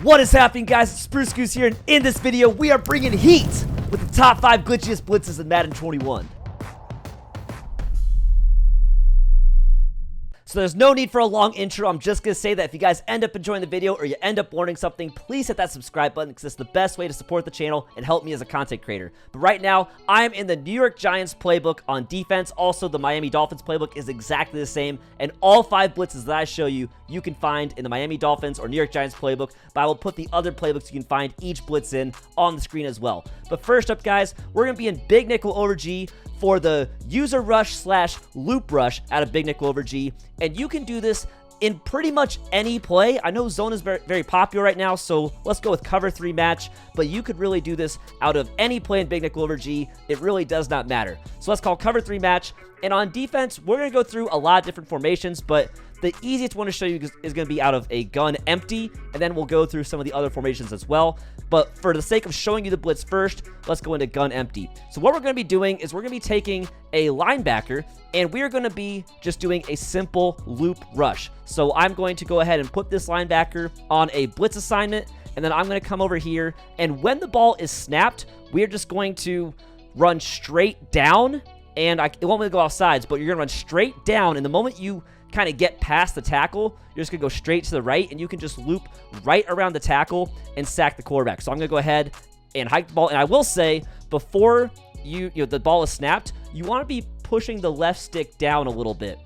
What is happening, guys? It's Spruce Goose here, and in this video, we are bringing heat with the top 5 glitchiest blitzes in Madden 21. So there's no need for a long intro. I'm just going to say that if you guys end up enjoying the video or you end up learning something, please hit that subscribe button because it's the best way to support the channel and help me as a content creator. But right now, I'm in the New York Giants playbook on defense. Also, the Miami Dolphins playbook is exactly the same. And all 5 blitzes that I show you, you can find in the Miami Dolphins or New York Giants playbook. But I will put the other playbooks you can find each blitz in on the screen as well. But first up, guys, we're going to be in Big Nickel over G for the user rush / loop rush out of Big Nickel over G. And you can do this in pretty much any play. I know zone is very, very popular right now, so let's go with cover 3 match. But you could really do this out of any play in Big Nickel over G. It really does not matter. So let's call cover 3 match. And on defense, we're going to go through a lot of different formations, but the easiest one to show you is going to be out of a gun empty, and then we'll go through some of the other formations as well. But for the sake of showing you the blitz first, let's go into gun empty. So what we're going to be doing is we're going to be taking a linebacker, and we're going to be just doing a simple loop rush. So I'm going to go ahead and put this linebacker on a blitz assignment, and then I'm going to come over here, and when the ball is snapped, we're just going to run straight down, and it won't really go off sides, but you're going to run straight down, and the moment you kind of get past the tackle, you're just going to go straight to the right, and you can just loop right around the tackle and sack the quarterback. So I'm going to go ahead and hike the ball, and I will say, before the ball is snapped, you want to be pushing the left stick down a little bit.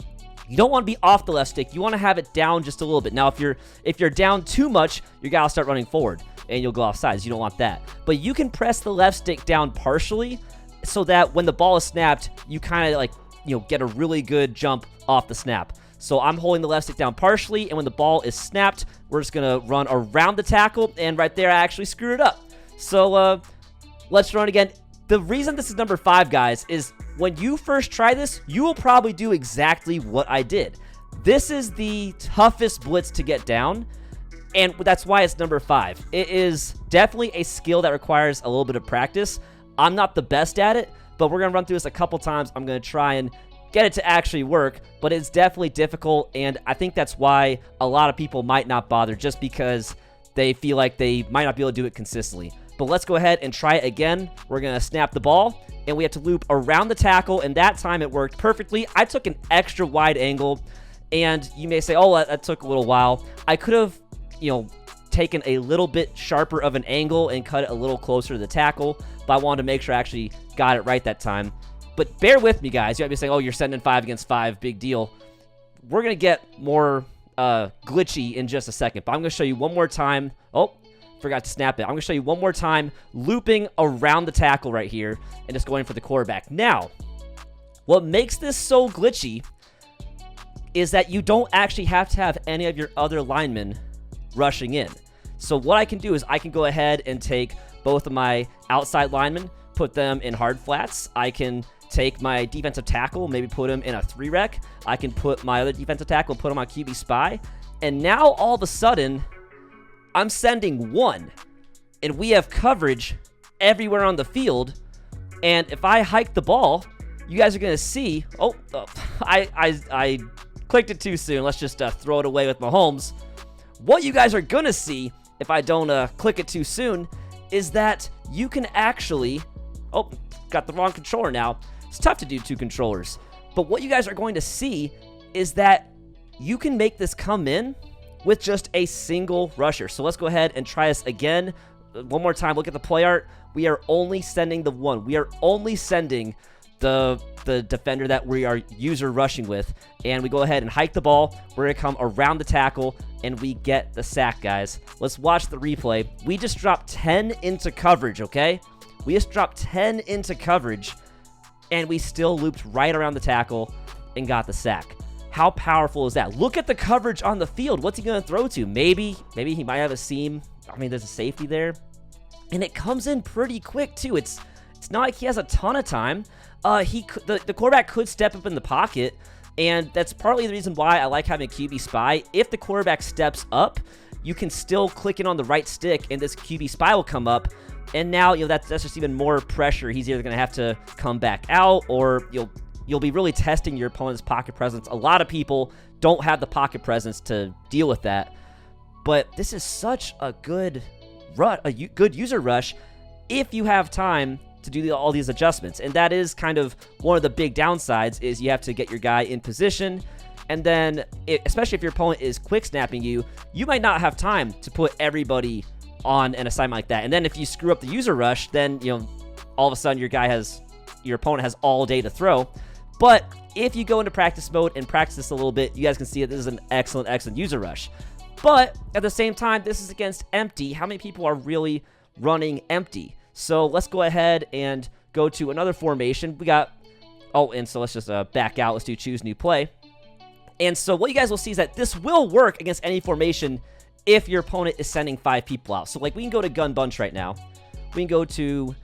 You don't want to be off the left stick. You want to have it down just a little bit. Now, if you're down too much, you got to start running forward, and you'll go off sides. You don't want that. But you can press the left stick down partially so that when the ball is snapped, you kind of get a really good jump off the snap. So I'm holding the left stick down partially, and when the ball is snapped, we're just going to run around the tackle, and right there, I actually screwed it up. So let's run again. The reason this is number 5, guys, is when you first try this, you will probably do exactly what I did. This is the toughest blitz to get down, and that's why it's number 5. It is definitely a skill that requires a little bit of practice. I'm not the best at it, but we're going to run through this a couple times. I'm going to try and get it to actually work, but it's definitely difficult, and I think that's why a lot of people might not bother, just because they feel like they might not be able to do it consistently. But let's go ahead and try it again. We're going to snap the ball, and we have to loop around the tackle, and that time it worked perfectly. I took an extra wide angle, and you may say, oh, that took a little while. I could have, taken a little bit sharper of an angle and cut it a little closer to the tackle, but I wanted to make sure I actually got it right that time. But bear with me, guys. You might be saying, oh, you're sending 5 against 5, big deal. We're going to get more glitchy in just a second, but I'm going to show you one more time. Oh, forgot to snap it. I'm going to show you one more time, looping around the tackle right here and just going for the quarterback. Now, what makes this so glitchy is that you don't actually have to have any of your other linemen rushing in. So what I can do is I can go ahead and take both of my outside linemen, put them in hard flats. I can take my defensive tackle, maybe put him in a 3-rec. I can put my other defensive tackle, put him on QB spy. And now all of a sudden, I'm sending 1. And we have coverage everywhere on the field. And if I hike the ball, you guys are going to see... Oh, I clicked it too soon. Let's just throw it away with Mahomes. What you guys are going to see, if I don't click it too soon, is that you can actually... Oh, got the wrong controller now. It's tough to do 2 controllers. But what you guys are going to see is that you can make this come in with just a single rusher. So let's go ahead and try this again. One more time. Look at the play art. We are only sending the 1. We are only sending the defender that we are user rushing with. And we go ahead and hike the ball. We're going to come around the tackle, and we get the sack, guys. Let's watch the replay. We just dropped 10 into coverage, okay? We just dropped 10 into coverage, and we still looped right around the tackle and got the sack. How powerful is that? Look at the coverage on the field. What's he going to throw to? Maybe he might have a seam. I mean, there's a safety there. And it comes in pretty quick, too. It's not like he has a ton of time. The quarterback could step up in the pocket, and that's partly the reason why I like having a QB spy. If the quarterback steps up, you can still click it on the right stick, and this QB spy will come up. And now, that's just even more pressure. He's either going to have to come back out, or you'll be really testing your opponent's pocket presence. A lot of people don't have the pocket presence to deal with that. But this is such a good good user rush if you have time to do all these adjustments. And that is kind of one of the big downsides, is you have to get your guy in position. And then, especially if your opponent is quick snapping you, you might not have time to put everybody on an assignment like that. And then if you screw up the user rush, then, all of a sudden your opponent has all day to throw. But if you go into practice mode and practice this a little bit, you guys can see that this is an excellent user rush. But at the same time, this is against empty. How many people are really running empty? So let's go ahead and go to another formation. We got, and so let's just back out. Let's do choose new play. And so what you guys will see is that this will work against any formation if your opponent is sending 5 people out. So like we can go to gun bunch right now. We can go to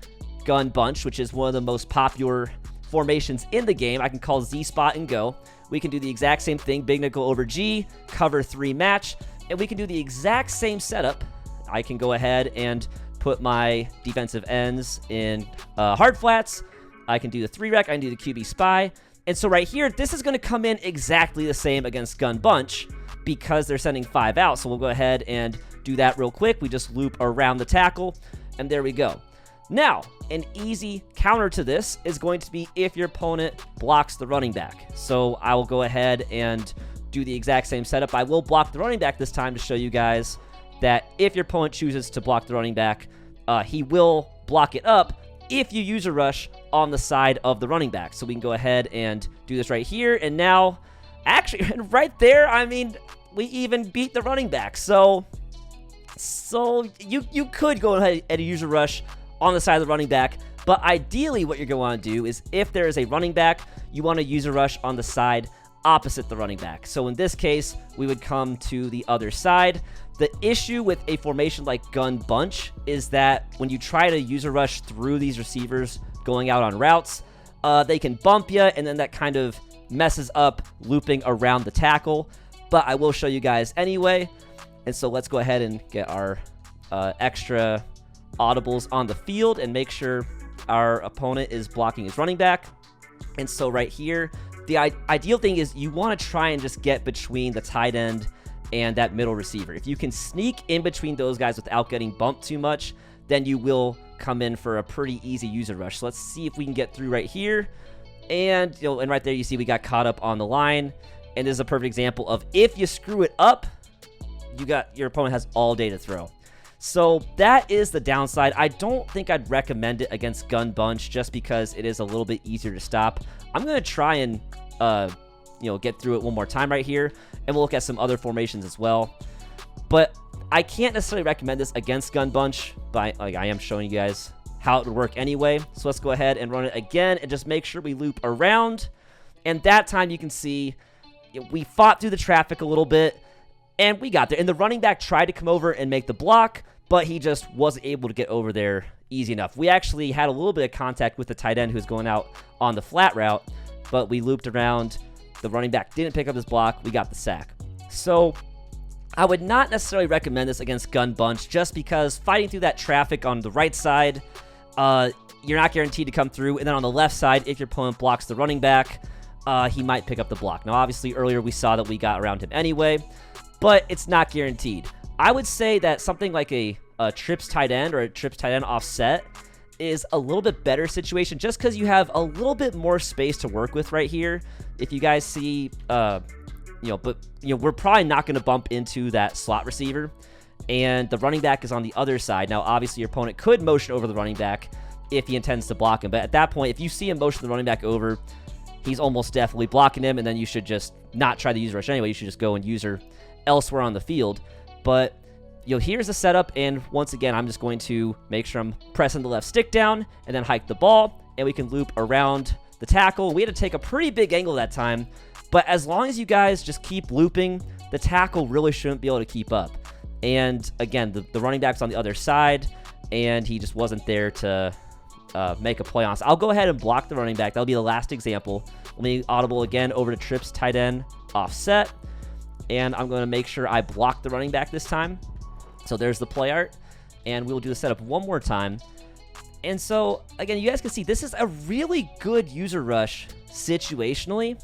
gun bunch, which is one of the most popular formations in the game. I can call Z spot and go. We can do the exact same thing, big nickel over G, cover 3 match, and we can do the exact same setup. I can go ahead and put my defensive ends in hard flats. I can do the 3 rec, I can do the QB spy. And so right here, this is going to come in exactly the same against gun bunch because they're sending 5 out. So we'll go ahead and do that real quick. We just loop around the tackle, and there we go. Now, an easy counter to this is going to be if your opponent blocks the running back. So I will go ahead and do the exact same setup. I will block the running back this time to show you guys that if your opponent chooses to block the running back, he will block it up if you use a rush on the side of the running back. So we can go ahead and do this right here. And now, actually, right there, I mean, we even beat the running back. So you could go ahead and use a rush on the side of the running back, but ideally what you're going to want to do is if there is a running back, you want to use a rush on the side opposite the running back. So in this case, we would come to the other side. The issue with a formation like gun bunch is that when you try to use a rush through these receivers going out on routes, they can bump you, and then that kind of messes up looping around the tackle. But I will show you guys anyway. And so let's go ahead and get our extra audibles on the field and make sure our opponent is blocking his running back. And so right here, the ideal thing is you want to try and just get between the tight end and that middle receiver. If you can sneak in between those guys without getting bumped too much, then you will come in for a pretty easy user rush. So let's see if we can get through right here. And and right there you see we got caught up on the line. And this is a perfect example of if you screw it up, your opponent has all day to throw. So that is the downside. I don't think I'd recommend it against gun bunch just because it is a little bit easier to stop. I'm going to try and get through it one more time right here, and we'll look at some other formations as well. But I can't necessarily recommend this against gun bunch, but I am showing you guys how it would work anyway. So let's go ahead and run it again and just make sure we loop around. And that time you can see we fought through the traffic a little bit, and we got there. And the running back tried to come over and make the block, but he just wasn't able to get over there easy enough. We actually had a little bit of contact with the tight end who was going out on the flat route, but we looped around. The running back didn't pick up his block. We got the sack. So I would not necessarily recommend this against gun bunch just because fighting through that traffic on the right side, you're not guaranteed to come through. And then on the left side, if your opponent blocks the running back, he might pick up the block. Now, obviously, earlier we saw that we got around him anyway, but it's not guaranteed. I would say that something like a trips tight end or a trips tight end offset is a little bit better situation just because you have a little bit more space to work with right here. If you guys see, we're probably not going to bump into that slot receiver, and the running back is on the other side. Now, obviously, your opponent could motion over the running back if he intends to block him, but at that point, if you see him motion the running back over, he's almost definitely blocking him, and then you should just not try to use rush anyway. You should just go and user elsewhere on the field. But here's the setup, and once again, I'm just going to make sure I'm pressing the left stick down and then hike the ball, and we can loop around the tackle. We had to take a pretty big angle that time, but as long as you guys just keep looping, the tackle really shouldn't be able to keep up. And again, the running back's on the other side, and he just wasn't there to make a play on us. I'll go ahead and block the running back. That'll be the last example. Let me audible again over to trips tight end offset, and I'm going to make sure I block the running back this time. So there's the play art, and we'll do the setup one more time. And so, again, you guys can see this is a really good user rush situationally.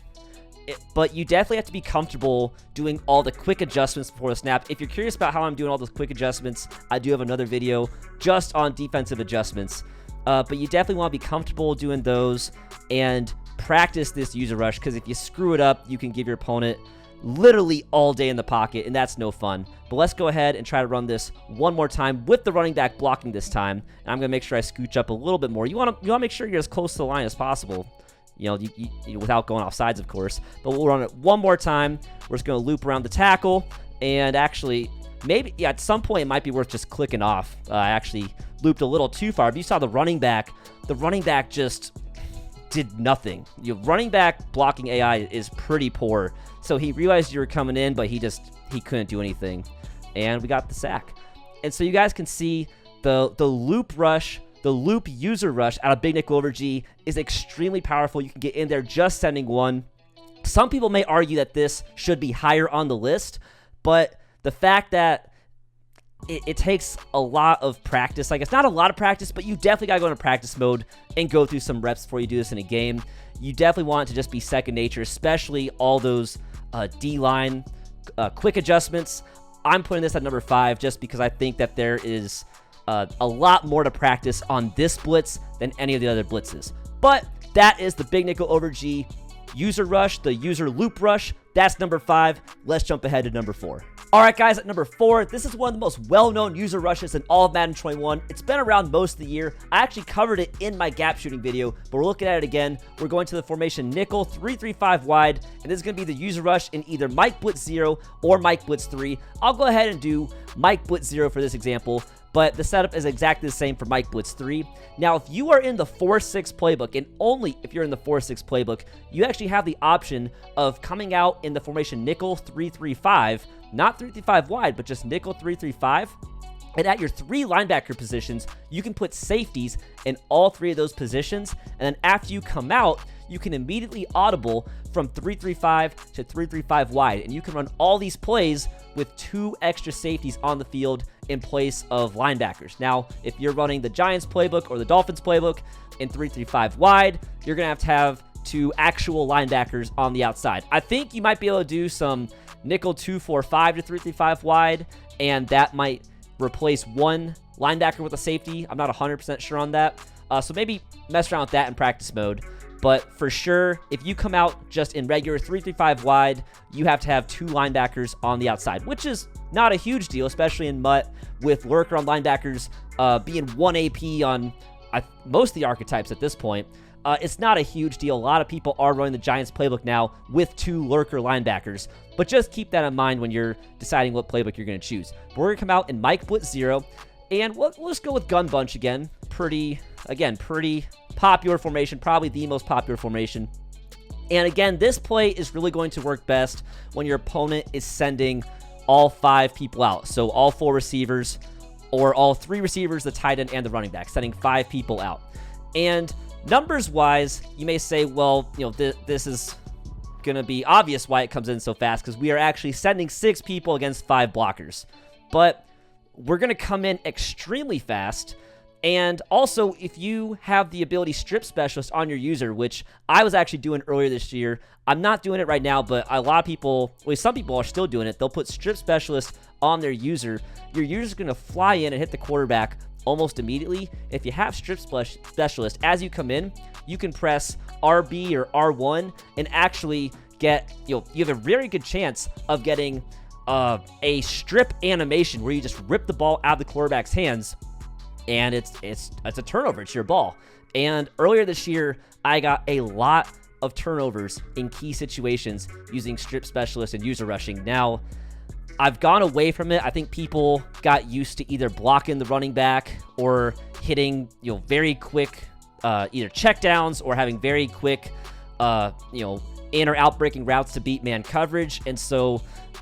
but you definitely have to be comfortable doing all the quick adjustments before the snap. If you're curious about how I'm doing all those quick adjustments, I do have another video just on defensive adjustments. But you definitely want to be comfortable doing those and practice this user rush, because if you screw it up, you can give your opponent literally all day in the pocket, and that's no fun. But let's go ahead and try to run this one more time with the running back blocking this time. And I'm going to make sure I scooch up a little bit more. You want to make sure you're as close to the line as possible, without going off sides, of course. But we'll run it one more time. We're just going to loop around the tackle, and actually, maybe, at some point, it might be worth just clicking off. I actually looped a little too far. But you saw the running back just did nothing. Running back blocking AI is pretty poor. So he realized you were coming in, but he couldn't do anything. And we got the sack. And so you guys can see the loop rush, the loop user rush out of Big Nickel over G is extremely powerful. You can get in there just sending one. Some people may argue that this should be higher on the list, but the fact that it takes a lot of practice. Like, it's not a lot of practice, but you definitely got to go into practice mode and go through some reps before you do this in a game. You definitely want it to just be second nature, especially all those D-line quick adjustments. I'm putting this at number 5 just because I think that there is a lot more to practice on this blitz than any of the other blitzes. But that is the Big Nickel over G user rush, the user loop rush. That's number 5. Let's jump ahead to number 4. All right, guys, at number 4, this is one of the most well-known user rushes in all of Madden 21. It's been around most of the year. I actually covered it in my gap shooting video, but we're looking at it again. We're going to the formation nickel 3-3-5 wide, and this is going to be the user rush in either Mike Blitz 0 or Mike Blitz 3. I'll go ahead and do Mike Blitz 0 for this example, but the setup is exactly the same for Mike Blitz 3. Now, if you are in the 4-6 playbook, and only if you're in the 4-6 playbook, you actually have the option of coming out in the formation nickel 3-3-5, not 3-3-5 wide, but just nickel 3-3-5. And at your 3 linebacker positions, you can put safeties in all 3 of those positions. And then after you come out, you can immediately audible from 3-3-5 to 3-3-5 wide. And you can run all these plays with 2 extra safeties on the field in place of linebackers. Now, if you're running the Giants playbook or the Dolphins playbook in 3-3-5 wide, you're going to have 2 actual linebackers on the outside. I think you might be able to do some nickel 2-4-5 to 3-3-5 wide, and that might replace 1 linebacker with a safety. I'm not 100% sure on that. So maybe mess around with that in practice mode. But for sure, if you come out just in regular 3-3-5 wide, you have to have 2 linebackers on the outside, which is not a huge deal, especially in MUT with lurker on linebackers being 1 AP on most of the archetypes at this point. It's not a huge deal. A lot of people are running the Giants playbook now with 2 lurker linebackers, but just keep that in mind when you're deciding what playbook you're going to choose. But we're going to come out in Mike Blitz 0, and we'll just go with Gun Bunch again. Pretty popular formation, probably the most popular formation. And again, this play is really going to work best when your opponent is sending all 5 people out. So all 4 receivers, or all 3 receivers, the tight end, and the running back, sending 5 people out. And numbers-wise, you may say, well, this is going to be obvious why it comes in so fast, because we are actually sending 6 people against 5 blockers. But we're going to come in extremely fast. And also, if you have the ability Strip Specialist on your user, which I was actually doing earlier this year, I'm not doing it right now, but a lot of people, well, some people are still doing it. They'll put Strip Specialist on their user. Your user's going to fly in and hit the quarterback almost immediately. If you have Strip Specialist, as you come in, you can press RB or R1 and actually get, you have a very good chance of getting a strip animation where you just rip the ball out of the quarterback's hands, and it's a turnover. It's your ball. And earlier this year, I got a lot of turnovers in key situations using Strip Specialist and user rushing. Now, I've gone away from it. I think people got used to either blocking the running back or hitting, very quick, either checkdowns or having very quick, in or out breaking routes to beat man coverage. And so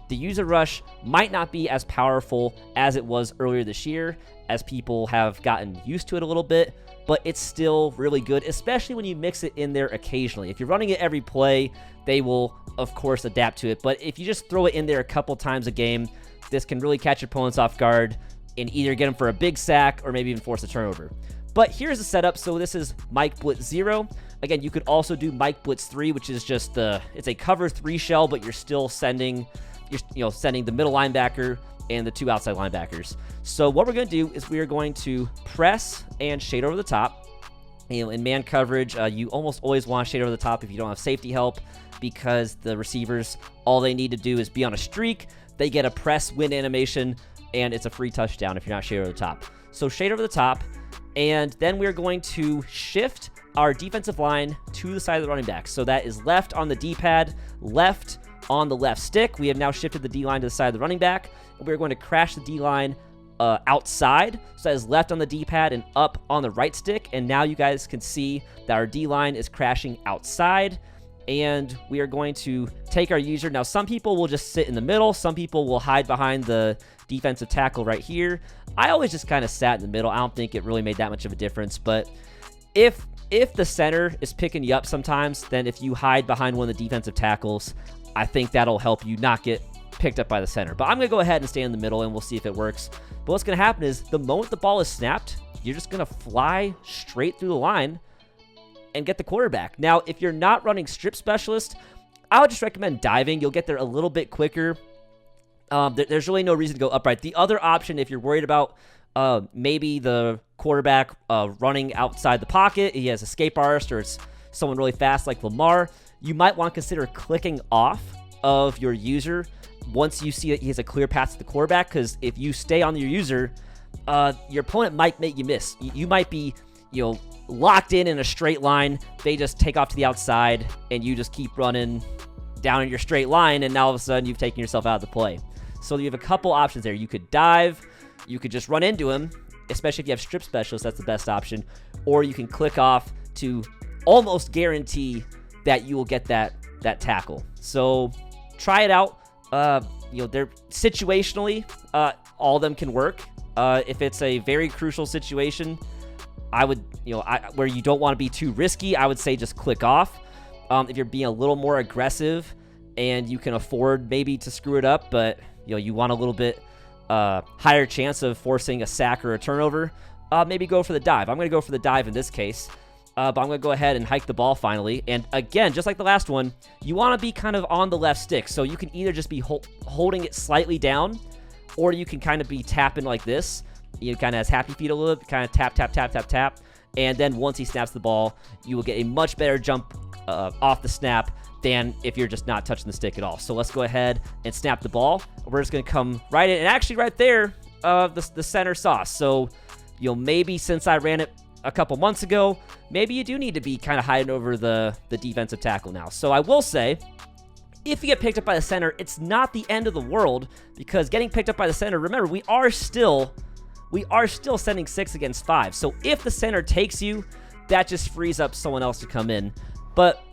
the user rush might not be as powerful as it was earlier this year, as people have gotten used to it a little bit, but it's still really good, especially when you mix it in there occasionally. If you're running it every play, they will, of course, adapt to it. But if you just throw it in there a couple times a game, this can really catch your opponents off guard and either get them for a big sack or maybe even force a turnover. But here's the setup. So this is Mike Blitz 0. Again, you could also do Mike Blitz 3, which is just it's a cover 3 shell, but you're still sending sending the middle linebacker and the 2 outside linebackers. So what we're going to do is we are going to press and shade over the top. In man coverage, you almost always want to shade over the top if you don't have safety help, because the receivers, all they need to do is be on a streak. They get a press win animation, and it's a free touchdown if you're not shade over the top. So shade over the top, and then we're going to shift our defensive line to the side of the running back. So that is left on the D-pad, left on the left stick. We have now shifted the D-line to the side of the running back, and we're going to crash the D-line outside. So that is left on the D-pad and up on the right stick. And now you guys can see that our D-line is crashing outside. And we are going to take our user. Now, some people will just sit in the middle. Some people will hide behind the defensive tackle right here. I always just kind of sat in the middle. I don't think it really made that much of a difference. But if the center is picking you up sometimes, then if you hide behind one of the defensive tackles, I think that'll help you not get picked up by the center. But I'm going to go ahead and stay in the middle, and we'll see if it works. But what's going to happen is the moment the ball is snapped, you're just going to fly straight through the line and get the quarterback. Now, if you're not running strip specialist, I would just recommend diving. You'll get there a little bit quicker. There's really no reason to go upright. The other option, if you're worried about maybe the quarterback running outside the pocket, he has escape artist, or it's someone really fast like Lamar, you might want to consider clicking off of your user once you see that he has a clear path to the quarterback, because if you stay on your user, your opponent might make you miss. You might be, locked in a straight line. They just take off to the outside, and you just keep running down in your straight line, and now all of a sudden you've taken yourself out of the play. So you have a couple options there. You could dive, you could just run into him, especially if you have strip specialists, that's the best option, or you can click off to almost guarantee that you will get that tackle. So try it out. They're situationally, all of them can work. If it's a very crucial situation, I would, where you don't want to be too risky, I would say just click off. If you're being a little more aggressive and you can afford maybe to screw it up, but you want a little bit higher chance of forcing a sack or a turnover, maybe go for the dive. I'm going to go for the dive in this case. But I'm going to go ahead and hike the ball finally. And again, just like the last one, you want to be kind of on the left stick. So you can either just be holding it slightly down, or you can kind of be tapping like this. You kind of has happy feet a little bit, kind of tap, tap, tap, tap, tap. And then once he snaps the ball, you will get a much better jump off the snap than if you're just not touching the stick at all. So let's go ahead and snap the ball. We're just going to come right in. And actually right there, the center sauce. So, maybe since I ran it a couple months ago, maybe you do need to be kind of hiding over the defensive tackle now. So I will say, if you get picked up by the center, it's not the end of the world, because getting picked up by the center, remember, we are still sending 6 against 5. So if the center takes you, that just frees up someone else to come in. But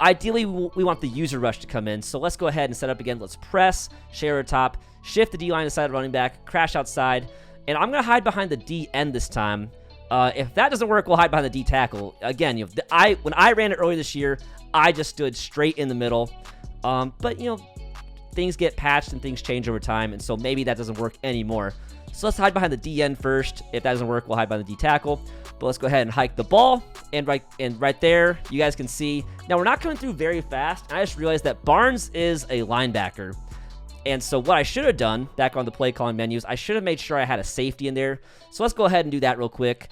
ideally, we want the user rush to come in. So let's go ahead and set up again. Let's press, share top, shift the D-line to side of running back, crash outside, and I'm going to hide behind the D end this time. If that doesn't work, we'll hide behind the D tackle. Again, when I ran it earlier this year, I just stood straight in the middle. But things get patched and things change over time, and so maybe that doesn't work anymore. So let's hide behind the D end first. If that doesn't work, we'll hide behind the D tackle. But let's go ahead and hike the ball, and right there, you guys can see. Now we're not coming through very fast. I just realized that Barnes is a linebacker. And so what I should have done back on the play calling menus, I should have made sure I had a safety in there. So let's go ahead and do that real quick.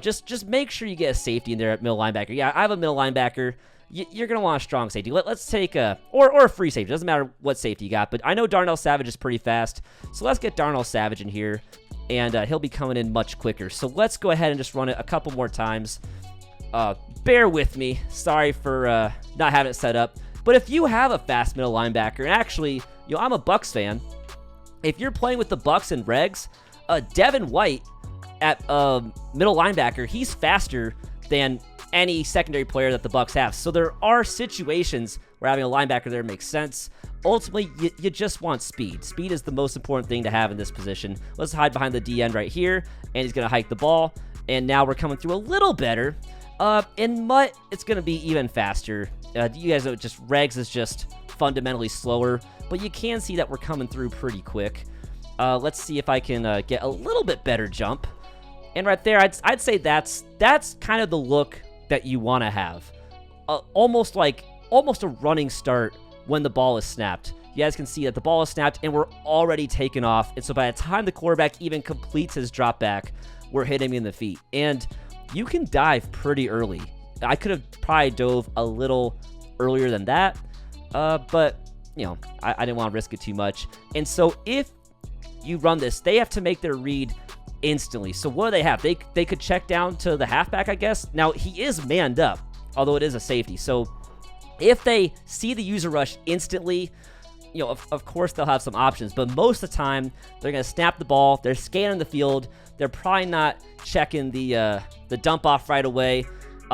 Just make sure you get a safety in there at middle linebacker. Yeah, I have a middle linebacker. You're going to want a strong safety. Let's take or a free safety. Doesn't matter what safety you got, but I know Darnell Savage is pretty fast. So let's get Darnell Savage in here, and he'll be coming in much quicker. So let's go ahead and just run it a couple more times. Bear with me. Sorry for not having it set up. But if you have a fast middle linebacker, and actually, I'm a Bucs fan. If you're playing with the Bucs and regs, Devin White at middle linebacker, he's faster than any secondary player that the Bucs have. So there are situations where having a linebacker there makes sense. Ultimately, you just want speed. Speed is the most important thing to have in this position. Let's hide behind the D end right here, and he's going to hike the ball. And now we're coming through a little better. In Mutt, it's going to be even faster. You guys know, regs is just fundamentally slower, but you can see that we're coming through pretty quick. Let's see if I can get a little bit better jump. And right there, I'd say that's kind of the look that you want to have. Almost a running start when the ball is snapped. You guys can see that the ball is snapped and we're already taken off. And so by the time the quarterback even completes his drop back, we're hitting him in the feet. And you can dive pretty early. I could have probably dove a little earlier than that, but you know, I didn't want to risk it too much. And so if you run this, they have to make their read instantly. So what do they have? They could check down to the halfback, I guess. Now, he is manned up, although it is a safety. So if they see the user rush instantly, you know, of course they'll have some options, but most of the time they're going to snap the ball. They're scanning the field. They're probably not checking the dump off right away.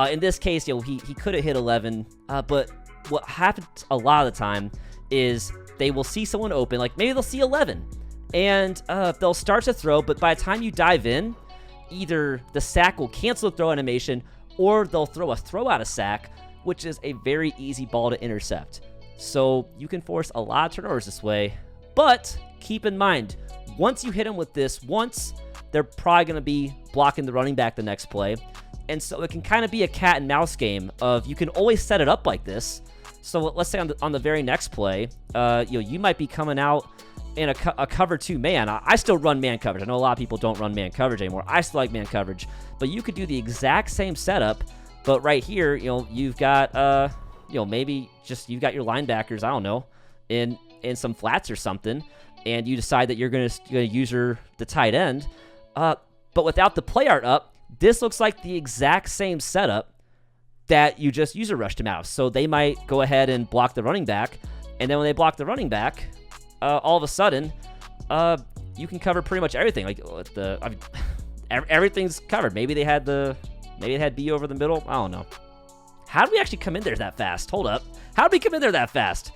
In this case, you know, he could have hit 11, but what happens a lot of the time is they will see someone open, like maybe they'll see 11, and they'll start to throw, but by the time you dive in, either the sack will cancel the throw animation, or they'll throw a throw out of sack, which is a very easy ball to intercept. So you can force a lot of turnovers this way, but keep in mind, once you hit them with this once, they're probably going to be blocking the running back the next play. And so it can kind of be a cat and mouse game of you can always set it up like this. So let's say on the very next play, you might be coming out in a cover 2 man. I still run man coverage. I know a lot of people don't run man coverage anymore. I still like man coverage, but you could do the exact same setup. But right here, you've got maybe just you've got your linebackers, I don't know, in some flats or something, and you decide that you're gonna use the tight end, but without the play art up, this looks like the exact same setup that you just user rushed him out. So they might go ahead and block the running back, and then when they block the running back, all of a sudden, you can cover pretty much everything. Like everything's covered. Maybe they had B over the middle. I don't know. How did we actually come in there that fast? Hold up. How did we come in there that fast?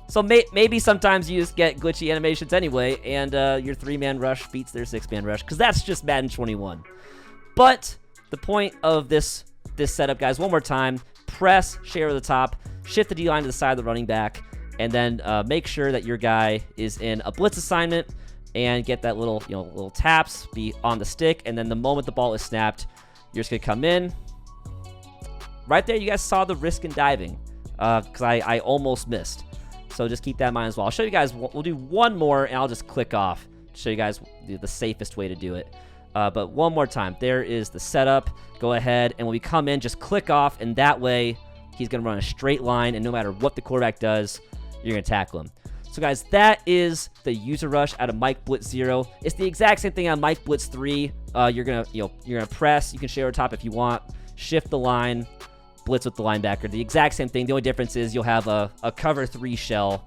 So maybe sometimes you just get glitchy animations anyway, and your 3-man rush beats their 6-man rush, because that's just Madden 21. But the point of this setup, guys, one more time, press share to the top, shift the D-line to the side of the running back, and then make sure that your guy is in a blitz assignment and get that little taps, be on the stick, and then the moment the ball is snapped, you're just going to come in. Right there, you guys saw the risk in diving, because I almost missed. So just keep that in mind as well. I'll show you guys, we'll do one more, and I'll just click off to show you guys the safest way to do it. But one more time, there is the setup. Go ahead, and when we come in, just click off, and that way he's going to run a straight line, and no matter what the quarterback does, you're going to tackle him. So guys, that is the user rush out of Mike Blitz 0. It's the exact same thing on Mike Blitz 3. You're gonna press. You can share over top if you want. Shift the line, blitz with the linebacker. The exact same thing. The only difference is you'll have a cover 3 shell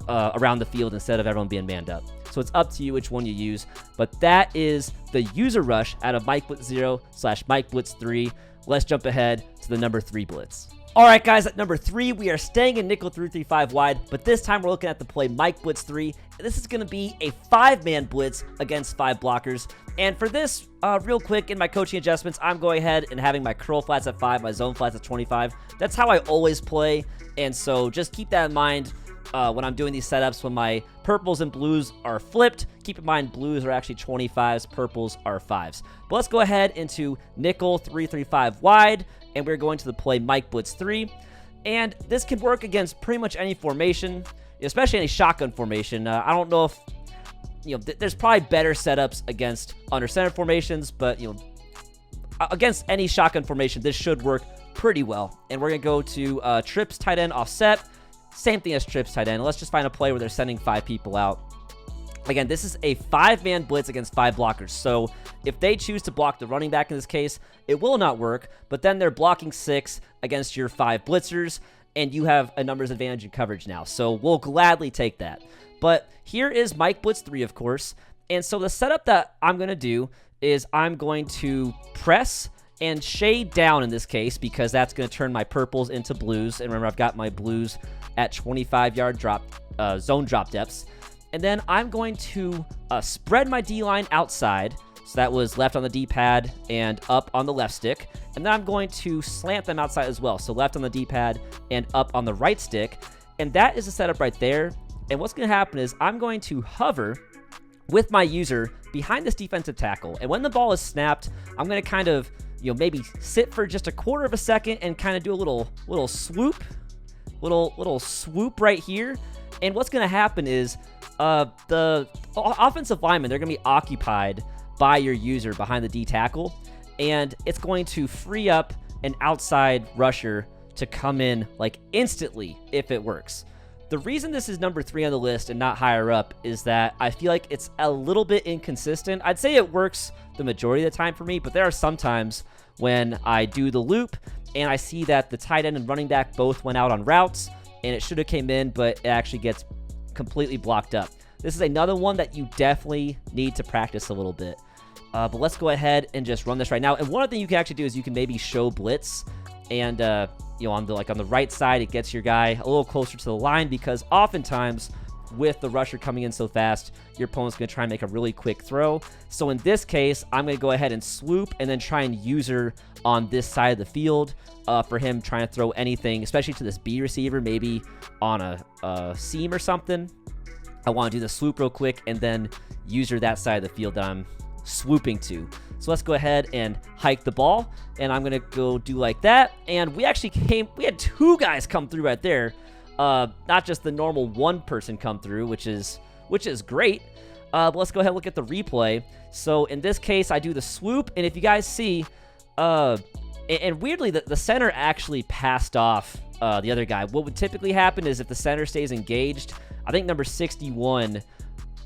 around the field instead of everyone being manned up. So it's up to you which one you use. But that is the user rush out of Mike Blitz 0 / Mike Blitz 3. Let's jump ahead to the number 3 blitz. All right, guys, at number 3, we are staying in nickel 3-3-5 wide, but this time we're looking at the play Mike Blitz 3. This is going to be a 5-man blitz against 5 blockers. And for this, real quick, in my coaching adjustments, I'm going ahead and having my curl flats at 5, my zone flats at 25. That's how I always play, and so just keep that in mind when I'm doing these setups. When my purples and blues are flipped, keep in mind blues are actually 25s, purples are 5s. But let's go ahead into nickel 3-3-5 wide, and we're going to the play Mike Blitz 3. And this can work against pretty much any formation, especially any shotgun formation. I don't know if, there's probably better setups against under center formations, but, against any shotgun formation, this should work pretty well. And we're going to go to trips tight end offset. Same thing as trips tight end. Let's just find a play where they're sending 5 people out. Again, this is a 5-man blitz against 5 blockers. So if they choose to block the running back in this case, it will not work. But then they're blocking 6 against your 5 blitzers, and you have a numbers advantage in coverage now. So we'll gladly take that. But here is Mike Blitz 3, of course. And so the setup that I'm going to do is I'm going to press and shade down in this case, because that's going to turn my purples into blues. And remember, I've got my blues at 25-yard zone drop depths. And then I'm going to spread my D-line outside. So that was left on the D-pad and up on the left stick. And then I'm going to slant them outside as well. So left on the D-pad and up on the right stick. And that is the setup right there. And what's going to happen is I'm going to hover with my user behind this defensive tackle. And when the ball is snapped, I'm going to kind of, maybe sit for just a quarter of a second and kind of do a little swoop, little swoop right here. And what's going to happen is the offensive linemen, they're going to be occupied by your user behind the D tackle, and it's going to free up an outside rusher to come in like instantly if it works. The reason this is number 3 on the list and not higher up is that I feel like it's a little bit inconsistent. I'd say it works the majority of the time for me, but there are some times when I do the loop and I see that the tight end and running back both went out on routes and it should have came in, but it actually gets completely blocked up. This is another one that you definitely need to practice a little bit. But let's go ahead and just run this right now. And one other thing you can actually do is you can maybe show blitz, and on the right side, it gets your guy a little closer to the line, because oftentimes with the rusher coming in so fast, your opponent's going to try and make a really quick throw. So in this case, I'm going to go ahead and swoop and then try and user on this side of the field for him trying to throw anything, especially to this B receiver, maybe on a seam or something. I want to do the swoop real quick and then user that side of the field that I'm swooping to. So let's go ahead and hike the ball, and I'm gonna go do like that. And we had 2 guys come through right there, not just the normal 1 person come through, which is great. But let's go ahead and look at the replay. So in this case, I do the swoop, and if you guys see, and weirdly, the center actually passed off the other guy. What would typically happen is if the center stays engaged, I think number 61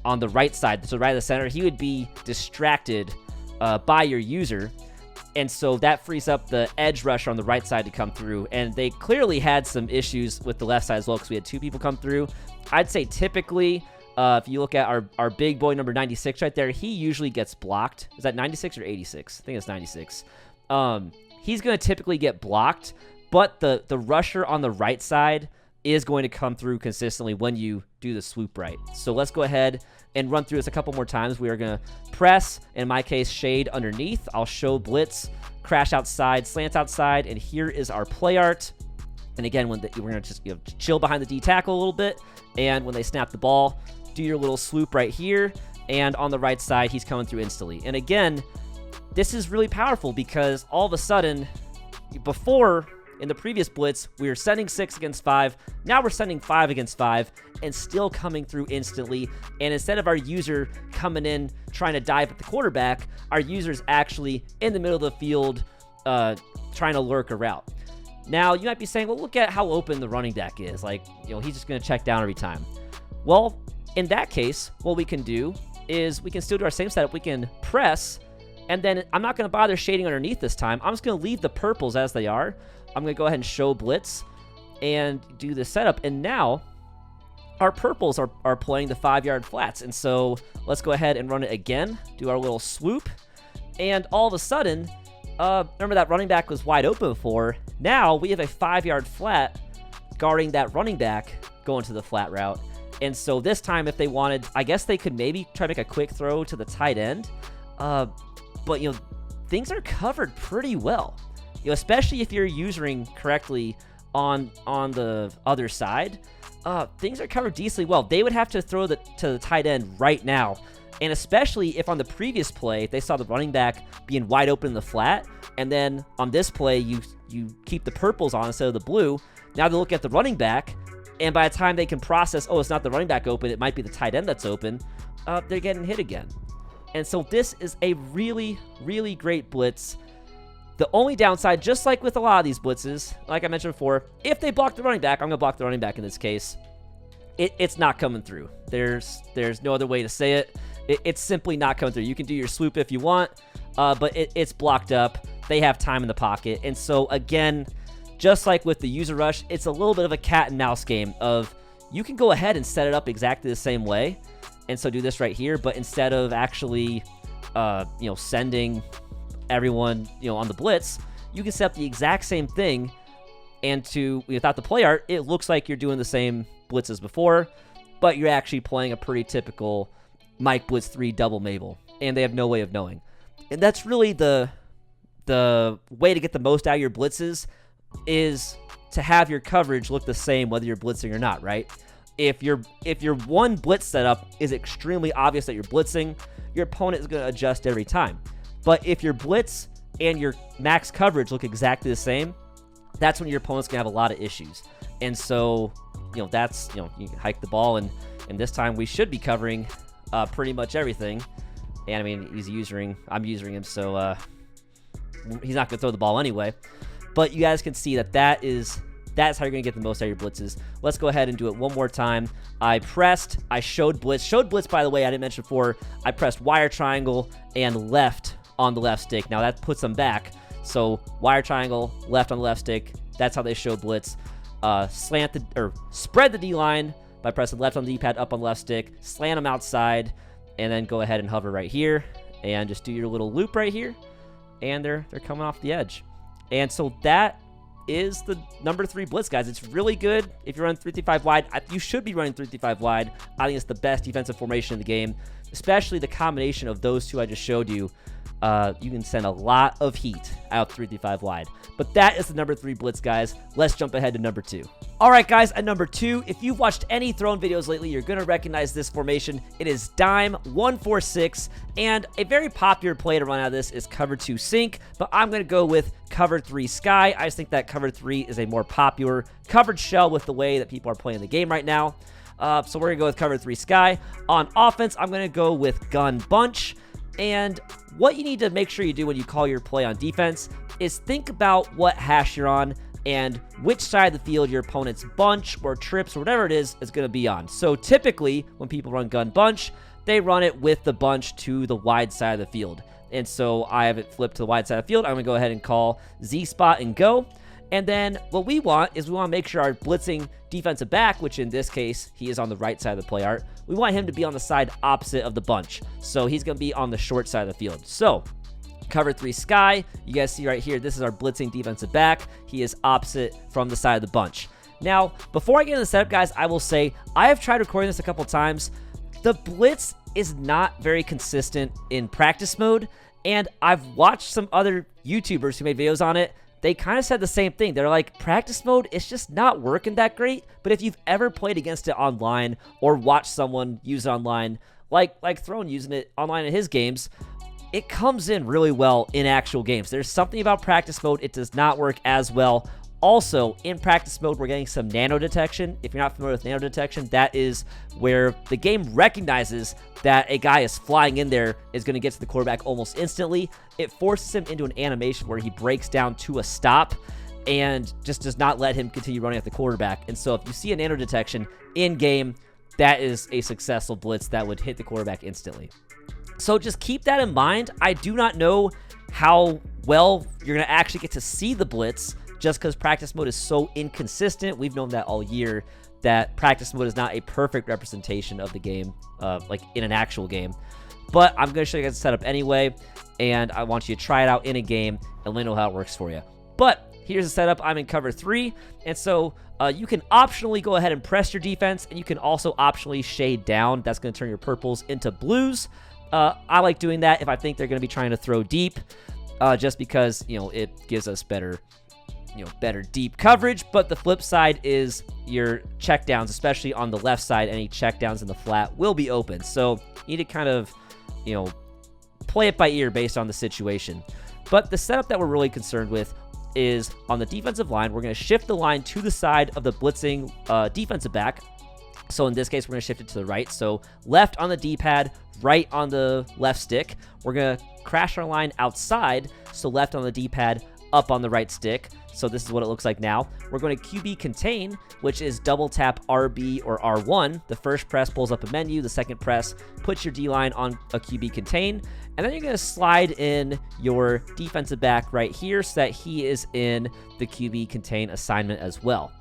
on the right side, so right of the center, he would be distracted by your user, and so that frees up the edge rusher on the right side to come through. And they clearly had some issues with the left side as well, because we had 2 people come through. I'd say typically, if you look at our big boy number 96 right there, he usually gets blocked. Is that 96 or 86? I think it's 96. He's going to typically get blocked, but the rusher on the right side is going to come through consistently when you do the swoop right. So let's go ahead and run through this a couple more times. We are going to press, in my case, shade underneath. I'll show blitz, crash outside, slant outside, and here is our play art. And again, we're going to just chill behind the D tackle a little bit, and when they snap the ball, do your little swoop right here, and on the right side, he's coming through instantly. And again, this is really powerful because all of a sudden, before, in the previous blitz, we were sending 6 against 5. Now we're sending 5 against 5 and still coming through instantly. And instead of our user coming in trying to dive at the quarterback, our user's actually in the middle of the field trying to lurk a route. Now, you might be saying, well, look at how open the running back is. Like, he's just going to check down every time. Well, in that case, what we can do is we can still do our same setup. We can press, and then I'm not going to bother shading underneath this time. I'm just going to leave the purples as they are. I'm going to go ahead and show blitz and do the setup. And now our purples are playing the 5-yard flats. And so let's go ahead and run it again, do our little swoop. And all of a sudden, remember that running back was wide open before. Now we have a 5-yard flat guarding that running back going to the flat route. And so this time, if they wanted, I guess they could maybe try to make a quick throw to the tight end. But, things are covered pretty well. Especially if you're using correctly on the other side, things are covered decently well. They would have to throw to the tight end right now, and especially if on the previous play they saw the running back being wide open in the flat, and then on this play you keep the purples on instead of the blue. Now they look at the running back, and by the time they can process, oh, it's not the running back open, it might be the tight end that's open, they're getting hit again. And so this is a really, really great blitz. The only downside, just like with a lot of these blitzes, like I mentioned before, if they block the running back, I'm going to block the running back in this case. It's not coming through. There's no other way to say it. It's simply not coming through. You can do your swoop if you want, but it's blocked up. They have time in the pocket. And so, again, just like with the user rush, it's a little bit of a cat and mouse game of you can go ahead and set it up exactly the same way. And so do this right here, but instead of actually, sending everyone, on the blitz, you can set up the exact same thing, and without the play art, it looks like you're doing the same blitz as before, but you're actually playing a pretty typical Mike Blitz 3 double Mabel, and they have no way of knowing. And that's really the way to get the most out of your blitzes, is to have your coverage look the same whether you're blitzing or not, right? if your one blitz setup is extremely obvious that you're blitzing, your opponent is going to adjust every time. But if your blitz and your max coverage look exactly the same, that's when your opponent's going to have a lot of issues. And so, you can hike the ball, and this time we should be covering pretty much everything. And I mean, I'm using him, so he's not going to throw the ball anyway. But you guys can see that's how you're going to get the most out of your blitzes. Let's go ahead and do it one more time. I showed blitz. By the way, I didn't mention before, I pressed wire triangle and left on the left stick. Now that puts them back. So wire triangle, left on the left stick. That's how they show blitz. Spread the D-line by pressing left on the D-pad, up on the left stick. Slant them outside, and then go ahead and hover right here. And just do your little loop right here. And they're coming off the edge. And so that is the number 3 blitz, guys. It's really good if you're running 3-5 wide. You should be running 3-5 wide. I think it's the best defensive formation in the game, especially the combination of those two I just showed you. You can send a lot of heat out 3-5 wide. But that is the number 3 blitz, guys. Let's jump ahead to number 2. All right, guys, at number 2, if you've watched any throwing videos lately, you're going to recognize this formation. It is dime 1-4-6, and a very popular play to run out of this is cover 2 sink, but I'm going to go with cover 3 sky. I just think that cover 3 is a more popular coverage shell with the way that people are playing the game right now. So we're going to go with cover 3 sky. On offense, I'm going to go with gun bunch. And what you need to make sure you do when you call your play on defense is think about what hash you're on and which side of the field your opponent's bunch or trips or whatever it is going to be on. So typically, when people run gun bunch, they run it with the bunch to the wide side of the field. And so I have it flipped to the wide side of the field. I'm going to go ahead and call Z-spot and go. And then what we want is we want to make sure our blitzing defensive back, which in this case, he is on the right side of the play art, we want him to be on the side opposite of the bunch. So he's going to be on the short side of the field. So cover 3 sky, you guys see right here, this is our blitzing defensive back. He is opposite from the side of the bunch. Now, before I get into the setup, guys, I will say I have tried recording this a couple times. The blitz is not very consistent in practice mode, and I've watched some other YouTubers who made videos on it. They kind of said the same thing. They're like, practice mode, it's just not working that great. But if you've ever played against it online or watched someone use it online, like Throne using it online in his games, it comes in really well in actual games. There's something about practice mode, it does not work as well. Also, in practice mode, we're getting some nano detection. If you're not familiar with nano detection, that is where the game recognizes that a guy is flying in there, is going to get to the quarterback almost instantly. It forces him into an animation where he breaks down to a stop and just does not let him continue running at the quarterback. And so if you see a nano detection in game, that is a successful blitz that would hit the quarterback instantly. So just keep that in mind. I do not know how well you're going to actually get to see the blitz, just because practice mode is so inconsistent. We've known that all year, that practice mode is not a perfect representation of the game, like in an actual game. But I'm going to show you guys the setup anyway, and I want you to try it out in a game and let me know how it works for you. But here's the setup. I'm in cover 3, and so you can optionally go ahead and press your defense, and you can also optionally shade down. That's going to turn your purples into blues. I like doing that if I think they're going to be trying to throw deep, just because, it gives us better deep coverage. But the flip side is your checkdowns, especially on the left side. Any checkdowns in the flat will be open. So you need to kind of, play it by ear based on the situation. But the setup that we're really concerned with is on the defensive line. We're going to shift the line to the side of the blitzing defensive back. So in this case, we're going to shift it to the right. So left on the D-pad, right on the left stick. We're going to crash our line outside. So left on the D-pad, up on the right stick. So this is what it looks like now. We're going to QB contain, which is double tap RB or R1. The first press pulls up a menu. The second press puts your D-line on a QB contain. And then you're going to slide in your defensive back right here so that he is in the QB contain assignment as well.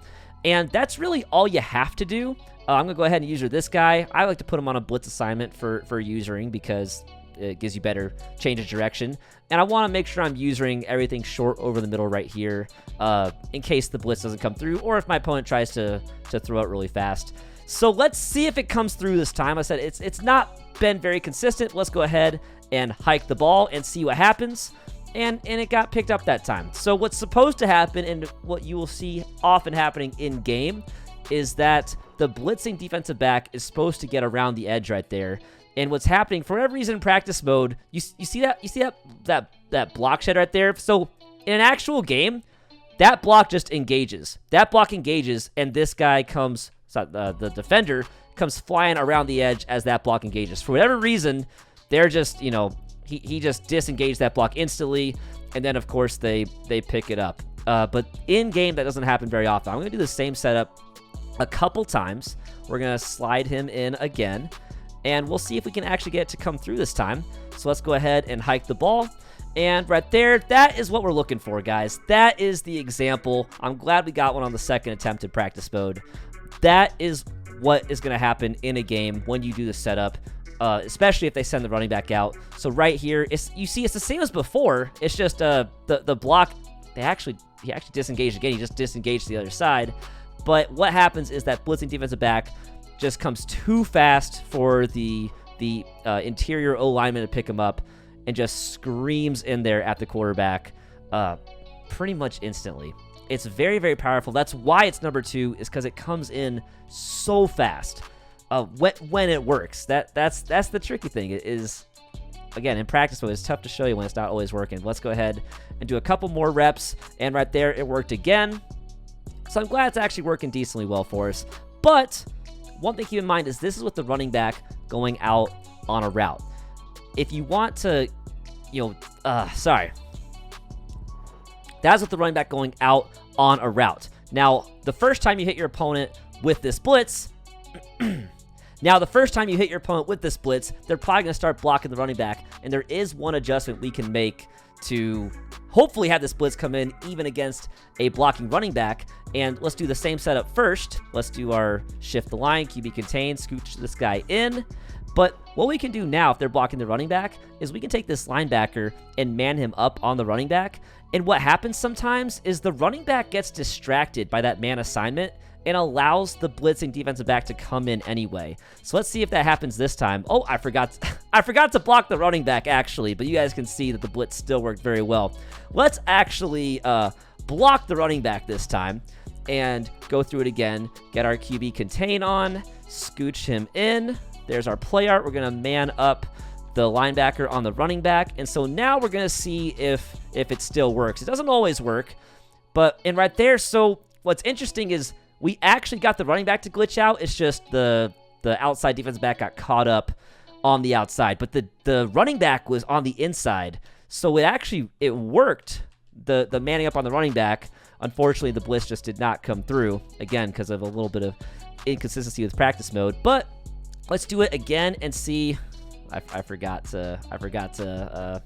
And that's really all you have to do. I'm going to go ahead and user this guy. I like to put him on a blitz assignment for usering because it gives you better change of direction. And I want to make sure I'm using everything short over the middle right here in case the blitz doesn't come through or if my opponent tries to throw it really fast. So let's see if it comes through this time. I said it's not been very consistent. Let's go ahead and hike the ball and see what happens. And it got picked up that time. So what's supposed to happen and what you will see often happening in game is that the blitzing defensive back is supposed to get around the edge right there. And what's happening, for whatever reason in practice mode, you see that block shed right there? So in an actual game, that block just engages. That block engages, and this guy comes, the defender, comes flying around the edge as that block engages. For whatever reason, they're just, you know, he just disengaged that block instantly, and then, of course, they pick it up. But in-game, that doesn't happen very often. I'm going to do the same setup a couple times. We're going to slide him in again, and we'll see if we can actually get it to come through this time. So let's go ahead and hike the ball. And right there, that is what we're looking for, guys. That is the example. I'm glad we got one on the second attempt in practice mode. That is what is going to happen in a game when you do the setup, especially if they send the running back out. So right here, you see it's the same as before. It's just the block, he actually disengaged again. He just disengaged to the other side. But what happens is that blitzing defensive back just comes too fast for the interior O lineman to pick him up, and just screams in there at the quarterback pretty much instantly. It's very, very powerful. That's why it's number 2, is because it comes in so fast when it works. That's the tricky thing. It is, again, in practice mode, it's tough to show you when it's not always working. Let's go ahead and do a couple more reps, and right there, it worked again. So I'm glad it's actually working decently well for us. But one thing to keep in mind is this is with the running back going out on a route. If you want to, that's with the running back going out on a route. Now, the first time you hit your opponent with this blitz, they're probably going to start blocking the running back, and there is one adjustment we can make to hopefully have this blitz come in even against a blocking running back. And let's do the same setup first. Let's do our shift the line, QB contain, scooch this guy in. But what we can do now, if they're blocking the running back, is we can take this linebacker and man him up on the running back. And what happens sometimes is the running back gets distracted by that man assignment and allows the blitzing defensive back to come in anyway. So let's see if that happens this time. Oh, I forgot to block the running back, actually, but you guys can see that the blitz still worked very well. Let's actually block the running back this time and go through it again. Get our QB contain on, scooch him in. There's our play art. We're going to man up the linebacker on the running back. And so now we're going to see if it still works. It doesn't always work, and right there, so what's interesting is we actually got the running back to glitch out. It's just the outside defensive back got caught up on the outside, but the running back was on the inside. So it worked, the manning up on the running back. Unfortunately, the blitz just did not come through, again, because of a little bit of inconsistency with practice mode. But let's do it again and see. I forgot to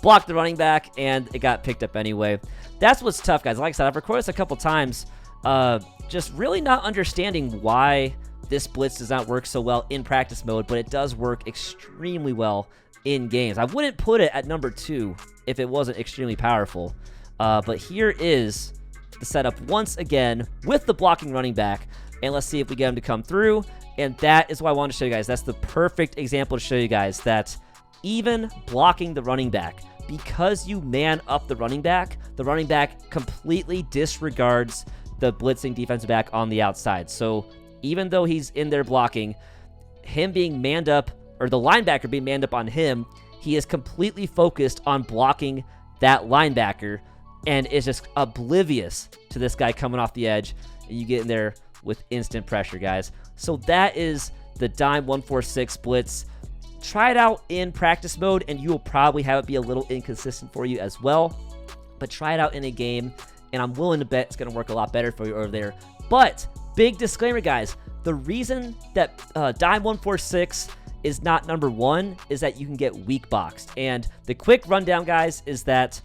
block the running back, and it got picked up anyway. That's what's tough, guys. Like I said, I've recorded this a couple times, just really not understanding why this blitz does not work so well in practice mode, but it does work extremely well in games. I wouldn't put it at number 2 if it wasn't extremely powerful. But here is the setup once again with the blocking running back, and let's see if we get him to come through. And that is what I wanted to show you guys. That's the perfect example to show you guys that even blocking the running back, because you man up the running back completely disregards the blitzing defensive back on the outside. So even though he's in there blocking, him being manned up, or the linebacker being manned up on him, he is completely focused on blocking that linebacker and is just oblivious to this guy coming off the edge, and you get in there with instant pressure, guys. So that is the dime 146 blitz. Try it out in practice mode, and you will probably have it be a little inconsistent for you as well. But try it out in a game, and I'm willing to bet it's going to work a lot better for you over there. But big disclaimer, guys, the reason that dime 146 is not number 1 is that you can get weak boxed. And the quick rundown, guys, is that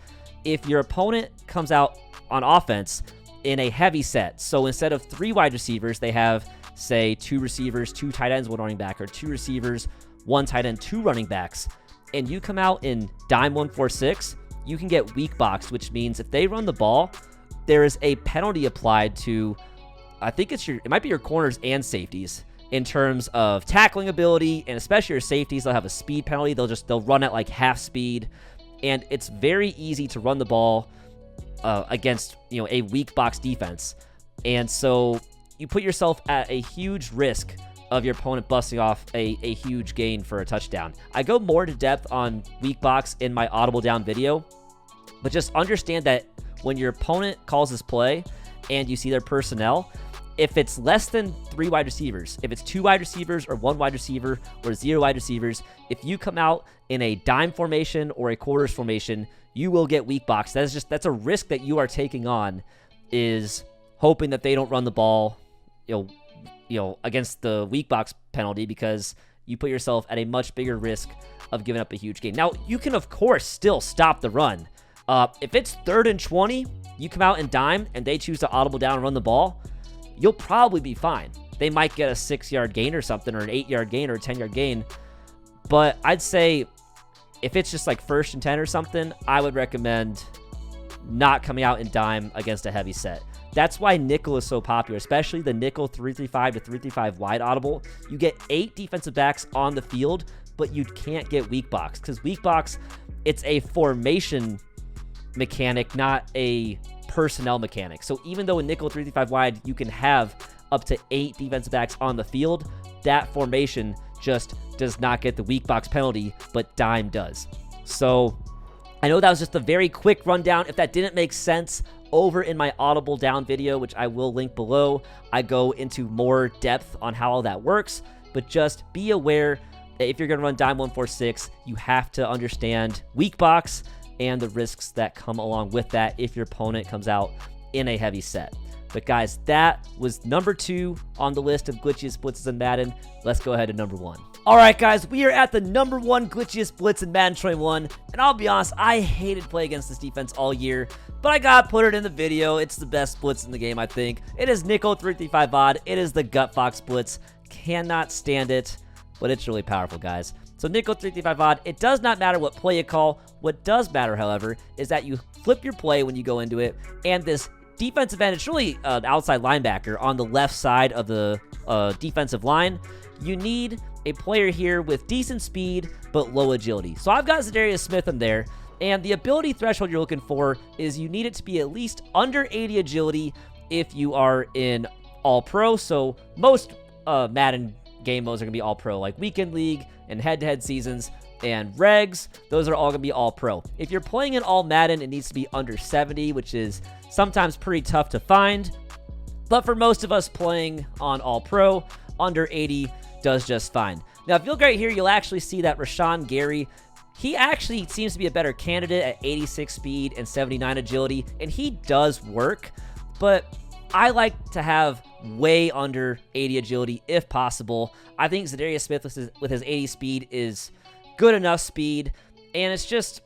if your opponent comes out on offense in a heavy set, so instead of 3 wide receivers, they have, say, 2 receivers, 2 tight ends, 1 running back, or 2 receivers, 1 tight end, 2 running backs, and you come out in dime 146, you can get weak boxed, which means if they run the ball, there is a penalty applied to, I think it might be your corners and safeties in terms of tackling ability, and especially your safeties. They'll have a speed penalty. They'll run at like half speed, and it's very easy to run the ball against a weak box defense. And so you put yourself at a huge risk of your opponent busting off a huge gain for a touchdown. I go more into depth on weak box in my audible down video, but just understand that when your opponent calls this play and you see their personnel, if it's less than 3 wide receivers, if it's 2 wide receivers or 1 wide receiver or 0 wide receivers, if you come out in a dime formation or a quarters formation, you will get weak box. That's a risk that you are taking on, is hoping that they don't run the ball, against the weak box penalty, because you put yourself at a much bigger risk of giving up a huge gain. Now, you can, of course, still stop the run. If it's 3rd and 20, you come out in dime and they choose to audible down and run the ball, you'll probably be fine. They might get a 6-yard gain or something, or an 8-yard gain or a 10-yard gain. But I'd say if it's just like 1st and 10 or something, I would recommend not coming out in dime against a heavy set. That's why nickel is so popular, especially the nickel 335 to 335 wide audible. You get 8 defensive backs on the field, but you can't get weak box, because weak box, it's a formation mechanic, not a personnel mechanic. So even though in nickel 335 wide, you can have up to 8 defensive backs on the field, that formation just does not get the weak box penalty, but dime does. So I know that was just a very quick rundown. If that didn't make sense, over in my audible down video, which I will link below, I go into more depth on how all that works. But just be aware that if you're going to run dime 146, you have to understand weak box and the risks that come along with that if your opponent comes out in a heavy set. But guys, that was number 2 on the list of glitchiest blitzes in Madden. Let's go ahead to number 1. All right, guys, we are at the number 1 glitchiest blitz in Madden 21. And I'll be honest, I hated playing against this defense all year, but I gotta put it in the video. It's the best blitz in the game, I think. It is nickel 335 odd. It is the GutFoxx blitz. Cannot stand it, but it's really powerful, guys. So nickel 335 odd, it does not matter what play you call. What does matter, however, is that you flip your play when you go into it, and this defensive end, it's really an outside linebacker on the left side of the defensive line. You need a player here with decent speed but low agility. So I've got Zadarius Smith in there, and the ability threshold you're looking for is you need it to be at least under 80 agility if you are in All-Pro. So most Madden game modes are going to be All-Pro, like Weekend League and head-to-head seasons and regs. Those are all going to be All-Pro. If you're playing in All Madden, it needs to be under 70, which is sometimes pretty tough to find. But for most of us playing on All-Pro, under 80 does just fine. Now, if you look right here, you'll actually see that Rashawn Gary, he actually seems to be a better candidate at 86 speed and 79 agility, and he does work, but I like to have way under 80 agility if possible. I think Zadarius Smith with his 80 speed is good enough speed, and it's just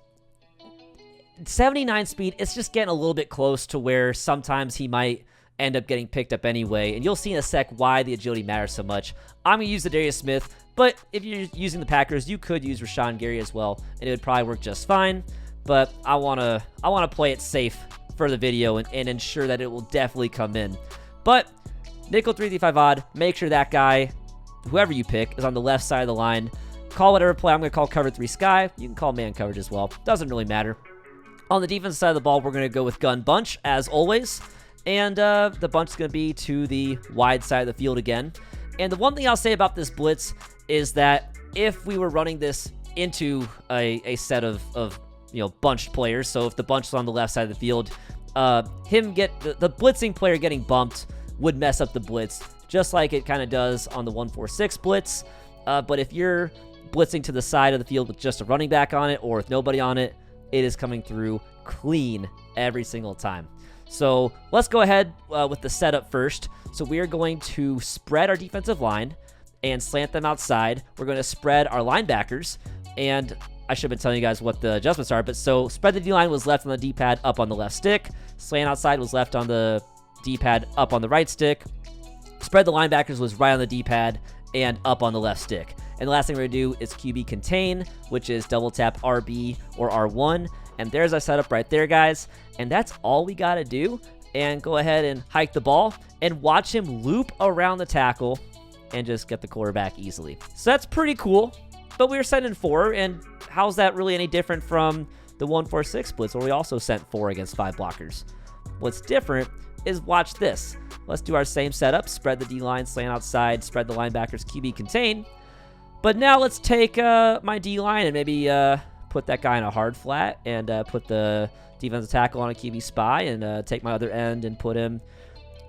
79 speed, it's just getting a little bit close to where sometimes he might end up getting picked up anyway, and you'll see in a sec why the agility matters so much. I'm going to use Zadarius Smith, but if you're using the Packers, you could use Rashawn Gary as well, and it would probably work just fine, but I want to play it safe for the video and ensure that it will definitely come in. But nickel 335 odd, make sure that guy, whoever you pick, is on the left side of the line. Call whatever play. I'm going to call cover 3 sky. You can call man coverage as well. Doesn't really matter. On the defensive side of the ball, we're going to go with gun bunch, as always. And the bunch is going to be to the wide side of the field again. And the one thing I'll say about this blitz is that if we were running this into a set of bunched players, so if the bunch is on the left side of the field, the blitzing player getting bumped would mess up the blitz, just like it kind of does on the 146 blitz. But if you're blitzing to the side of the field with just a running back on it or with nobody on it, it is coming through clean every single time. So let's go ahead with the setup first. So we are going to spread our defensive line and slant them outside. We're going to spread our linebackers, and I should have been telling you guys what the adjustments are, but so spread the D-line was left on the D-pad, up on the left stick. Slant outside was left on the D-pad, up on the right stick. Spread the linebackers was right on the D-pad and up on the left stick. And the last thing we're going to do is QB contain, which is double tap RB or R1. And there's our setup right there, guys. And that's all we got to do. And go ahead and hike the ball and watch him loop around the tackle and just get the quarterback easily. So that's pretty cool. But we were sending 4, and how's that really any different from the 146 blitz where we also sent 4 against 5 blockers? What's different is watch this. Let's do our same setup. Spread the D-line, slant outside, spread the linebackers, QB contain. But now let's take my D-line and maybe put that guy in a hard flat and put the defensive tackle on a QB spy and take my other end and put him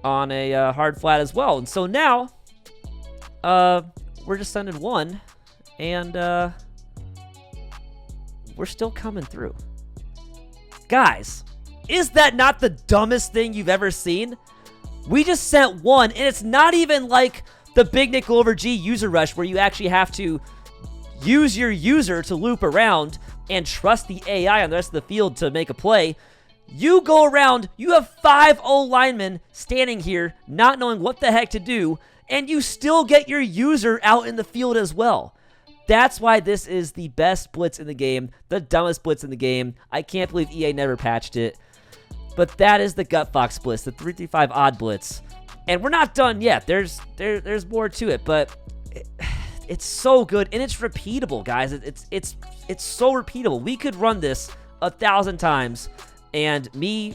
on a hard flat as well. And so now we're just sending one, and we're still coming through. Guys, is that not the dumbest thing you've ever seen? We just sent one, and it's not even like the big nickel over G user rush where you actually have to use your user to loop around and trust the AI on the rest of the field to make a play. You go around, you have 5 O-linemen standing here not knowing what the heck to do, and you still get your user out in the field as well. That's why this is the best blitz in the game, the dumbest blitz in the game. I can't believe EA never patched it. But that is the GutFoxx blitz, the 335 odd blitz. And we're not done yet. There's more to it, but it's so good and it's repeatable, guys. It's so repeatable. We could run this 1,000 times, and me,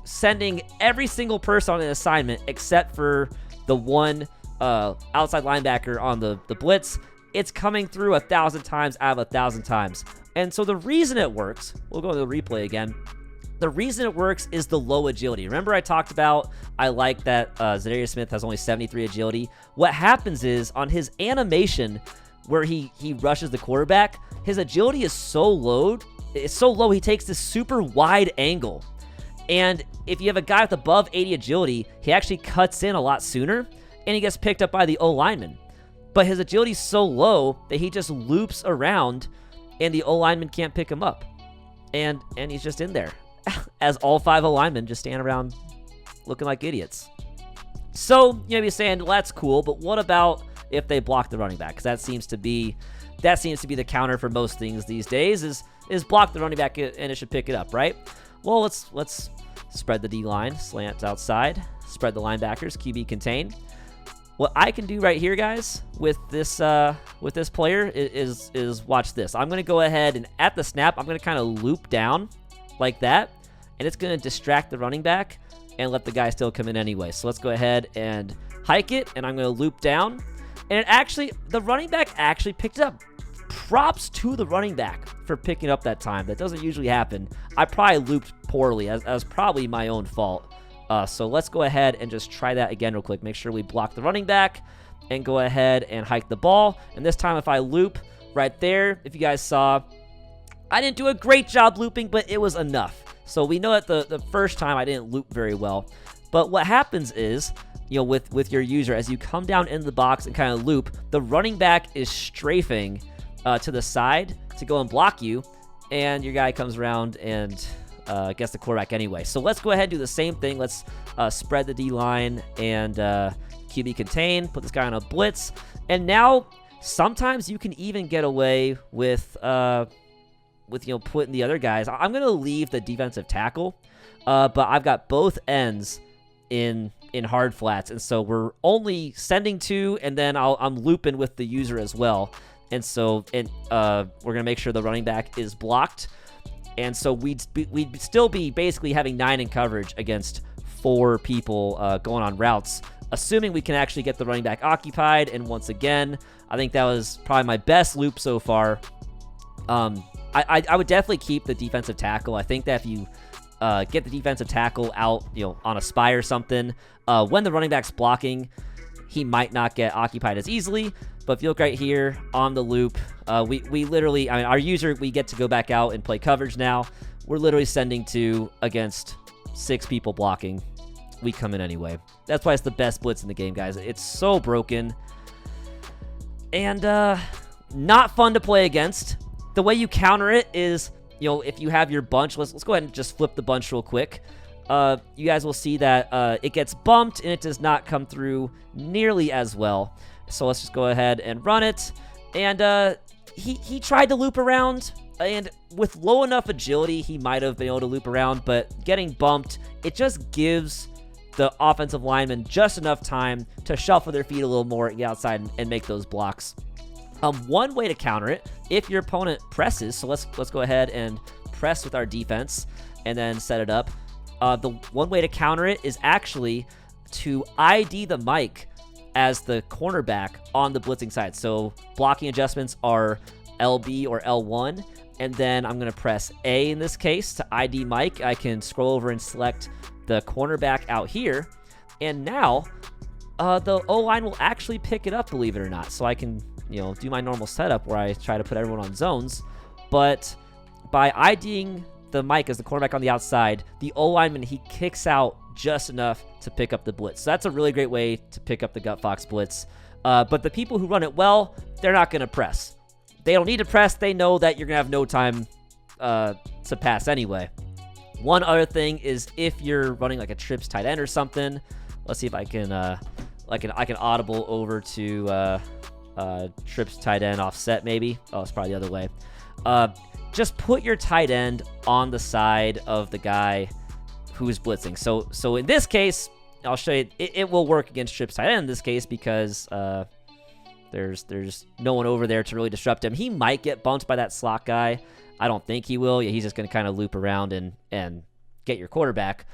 sending every single person on an assignment except for the one outside linebacker on the blitz. It's coming through 1,000 times out of 1,000 times. And so the reason it works, we'll go to the replay again. The reason it works is the low agility. Remember I talked about I like that Zadarius Smith has only 73 agility. What happens is on his animation where he rushes the quarterback, his agility is so low. It's so low he takes this super wide angle. And if you have a guy with above 80 agility, he actually cuts in a lot sooner and he gets picked up by the O-lineman. But his agility is so low that he just loops around and the O-lineman can't pick him up. And he's just in there as all 5 O-linemen just stand around looking like idiots. So, you may be saying, well, that's cool, but what about if they block the running back? Because that seems to be the counter for most things these days is block the running back and it should pick it up, right? Well, let's spread the D-line, slant outside, spread the linebackers, QB contain. What I can do right here, guys, with this player is watch this. I'm going to go ahead and at the snap, I'm going to kind of loop down like that, and it's going to distract the running back and let the guy still come in anyway. So let's go ahead and hike it, and I'm going to loop down. And the running back actually picked it up. Props to the running back for picking up that time. That doesn't usually happen. I probably looped poorly. As probably my own fault. So let's go ahead and just try that again real quick. Make sure we block the running back and go ahead and hike the ball. And this time if I loop right there, if you guys saw, I didn't do a great job looping, but it was enough. So we know that the first time I didn't loop very well. But what happens is, with your user, as you come down into the box and kind of loop, the running back is strafing to the side to go and block you, and your guy comes around and gets the quarterback anyway. So let's go ahead and do the same thing. Let's spread the D-line and QB contain, put this guy on a blitz, and now sometimes you can even get away with putting the other guys. I'm going to leave the defensive tackle, but I've got both ends in hard flats, and so we're only sending 2, and then I'm looping with the user as well. And so we're going to make sure the running back is blocked. And so we'd still be basically having 9 in coverage against 4 people going on routes, assuming we can actually get the running back occupied. And once again, I think that was probably my best loop so far. I would definitely keep the defensive tackle. I think that if you get the defensive tackle out, on a spy or something, when the running back's blocking, he might not get occupied as easily. But if you look right here on the loop, we literally, our user, we get to go back out and play coverage now. We're literally sending 2 against 6 people blocking. We come in anyway. That's why it's the best blitz in the game, guys. It's so broken and not fun to play against. The way you counter it is, if you have your bunch, let's go ahead and just flip the bunch real quick. You guys will see that it gets bumped and it does not come through nearly as well. So let's just go ahead and run it. And he tried to loop around, and with low enough agility, he might have been able to loop around, but getting bumped, it just gives the offensive lineman just enough time to shuffle their feet a little more and get outside and make those blocks. One way to counter it, if your opponent presses, so let's go ahead and press with our defense and then set it up. the one way to counter it is actually to ID the mic as the cornerback on the blitzing side. So blocking adjustments are LB or L1, and then I'm going to press A in this case to ID Mike. I can scroll over and select the cornerback out here, and now the O-line will actually pick it up, believe it or not. So I can, do my normal setup where I try to put everyone on zones, but by IDing the mic as the cornerback on the outside, the O-lineman, he kicks out just enough to pick up the blitz. So that's a really great way to pick up the GutFoxx blitz. But the people who run it well, they're not going to press. They don't need to press. They know that you're going to have no time to pass anyway. One other thing is if you're running like a trips tight end or something, let's see if I can I can audible over to trips tight end offset maybe. Oh, it's probably the other way. Just put your tight end on the side of the guy who's blitzing. So in this case, I'll show you, it will work against trips tight end in this case because there's no one over there to really disrupt him. He might get bumped by that slot guy. I don't think he will. Yeah, he's just going to kind of loop around and get your quarterback.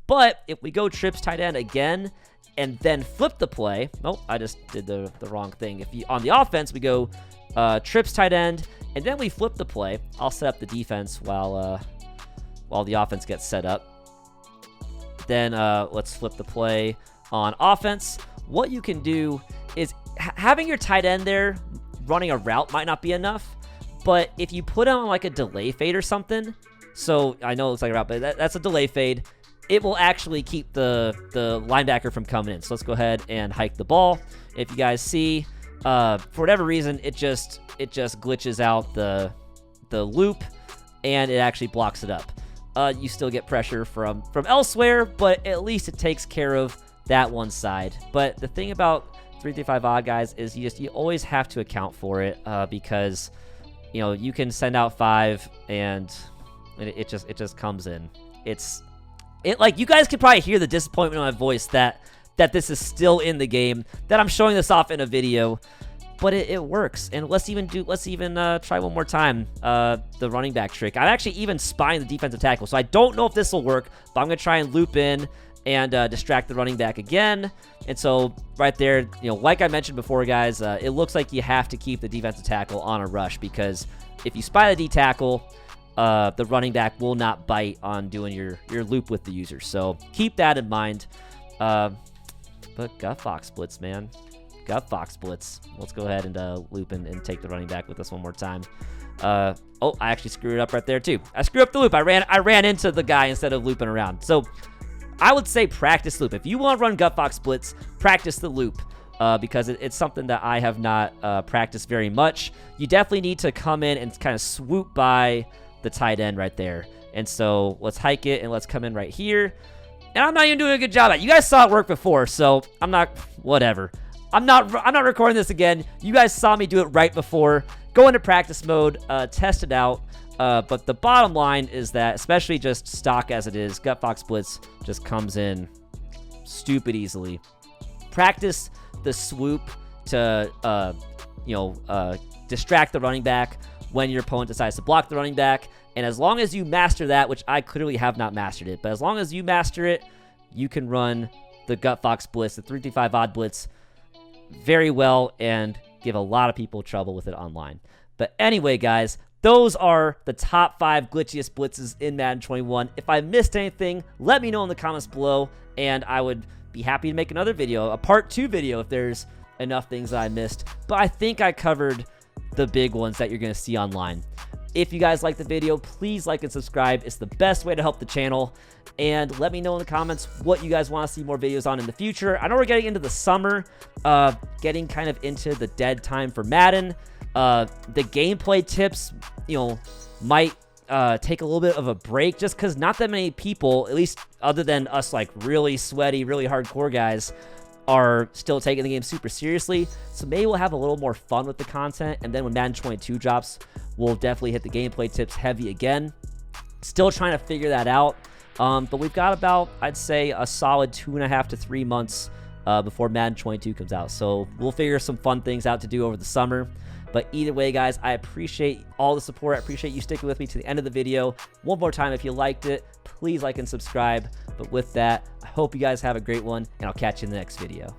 But if we go trips tight end again and then flip the play, nope, I just did the wrong thing. If you on the offense, we go trips tight end and then we flip the play. I'll set up the defense while the offense gets set up. Then let's flip the play on offense. What you can do is having your tight end there running a route might not be enough, but if you put on like a delay fade or something, so I know it looks like a route, but that's a delay fade, it will actually keep the linebacker from coming in. So let's go ahead and hike the ball. If you guys see, for whatever reason, it just glitches out the loop and it actually blocks it up. You still get pressure from elsewhere, but at least it takes care of that one side. But the thing about 335 odd, guys, is you always have to account for it because you can send out 5 and it just comes in. Like you guys can probably hear the disappointment in my voice that this is still in the game, that I'm showing this off in a video. But it works, and let's even try one more time the running back trick. I'm actually even spying the defensive tackle, so I don't know if this will work, but I'm gonna try and loop in and distract the running back again. And so right there, like I mentioned before, guys, it looks like you have to keep the defensive tackle on a rush because if you spy the D tackle, the running back will not bite on doing your loop with the user. So keep that in mind. But GutFoxx blitz, man. GutFoxx blitz. Let's go ahead and loop and take the running back with us one more time. Oh, I actually screwed it up right there too. I screwed up the loop. I ran into the guy instead of looping around. So I would say practice loop. If you want to run GutFoxx blitz, practice the loop because it's something that I have not practiced very much. You definitely need to come in and kind of swoop by the tight end right there. And so let's hike it and let's come in right here. And I'm not even doing a good job at it. You guys saw it work before, so I'm not, whatever. I'm not recording this again. You guys saw me do it right before. Go into practice mode, test it out. But the bottom line is that, especially just stock as it is, GutFoxx blitz just comes in stupid easily. Practice the swoop to, distract the running back when your opponent decides to block the running back. And as long as you master that, which I clearly have not mastered it, but as long as you master it, you can run the GutFoxx blitz, the 335 odd blitz, very well and give a lot of people trouble with it online. But anyway, guys, those are the top 5 glitchiest blitzes in Madden 21. If I missed anything, let me know in the comments below, and I would be happy to make another video, a part 2 video, if there's enough things that I missed. But I think I covered the big ones that you're going to see online. If you guys like the video, please like and subscribe. It's the best way to help the channel. And let me know in the comments what you guys want to see more videos on in the future. I know we're getting into the summer, getting kind of into the dead time for Madden. The gameplay tips, might take a little bit of a break just because not that many people, at least other than us like really sweaty, really hardcore guys, are still taking the game super seriously. So maybe we'll have a little more fun with the content. And then when Madden 22 drops, we'll definitely hit the gameplay tips heavy again. Still trying to figure that out. But we've got about, I'd say, a solid 2.5 to 3 months before Madden 22 comes out. So we'll figure some fun things out to do over the summer. But either way, guys, I appreciate all the support. I appreciate you sticking with me to the end of the video. One more time, if you liked it, please like and subscribe. But with that, I hope you guys have a great one, and I'll catch you in the next video.